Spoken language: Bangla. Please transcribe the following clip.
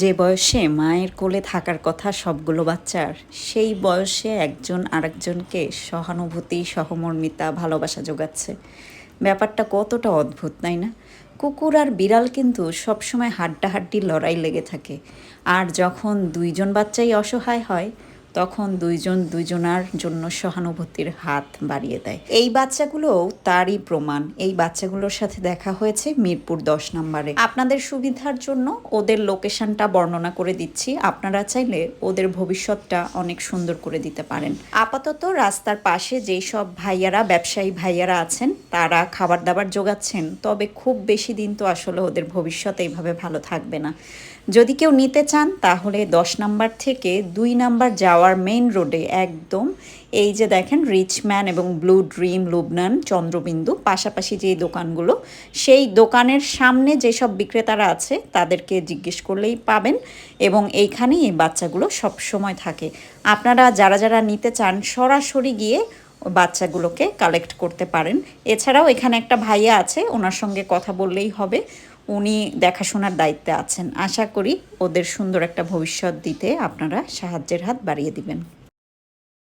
যে বয়সে মায়ের কোলে থাকার কথা সবগুলো বাচ্চার, সেই বয়সে একজন আরেকজনকে সহানুভূতি, সহমর্মিতা, ভালোবাসা যোগাচ্ছে। ব্যাপারটা কতটা অদ্ভুত, তাই না? কুকুর আর বিড়াল কিন্তু সবসময় হাড্ডাহাড্ডি লড়াই লেগে থাকে। আর যখন দুইজন বাচ্চাই অসহায় হয়, তখন দুইজন দুইজনার জন্য সহানুভূতির হাত বাড়িয়ে দেয়। এই বাচ্চাগুলোও তারই প্রমাণ। এই বাচ্চাগুলোর সাথে দেখা হয়েছে মিরপুর 10 নম্বরে। আপনাদের সুবিধার জন্য ওদের লোকেশনটা বর্ণনা করে দিচ্ছি। আপনারা চাইলে ওদের ভবিষ্যৎটা অনেক সুন্দর করে দিতে পারেন। আপাতত রাস্তার পাশে যেই সব ভাইয়ারা, ব্যবসায়ী ভাইয়ারা আছেন, তারা খাবার দাবার জোগাচ্ছেন। তবে খুব বেশি দিন তো আসলে ওদের ভবিষ্যৎ এইভাবে ভালো থাকবে না। যদি কেউ নিতে চান তাহলে 10 নাম্বার থেকে 2 নাম্বার যাওয়ার মেইন রোডে একদম এই যে দেখেন রিচম্যান এবং ব্লু ড্রিম, লুবনান, চন্দ্রবিন্দু পাশাপাশি যেই দোকানগুলো, সেই দোকানের সামনে যেসব বিক্রেতারা আছে তাদেরকে জিজ্ঞেস করলেই পাবেন। এবং এইখানেই এই বাচ্চাগুলো সব সময় থাকে। আপনারা যারা যারা নিতে চান সরাসরি গিয়ে বাচ্চাগুলোকে কালেক্ট করতে পারেন। এছাড়াও এখানে একটা ভাইয়া আছে, ওনার সঙ্গে কথা বললেই হবে। উনি দেখাশোনার দায়িত্বে আছেন। আশা করি ওদের সুন্দর একটা ভবিষ্যৎ দিতে আপনারা সাহায্যের হাত বাড়িয়ে দিবেন।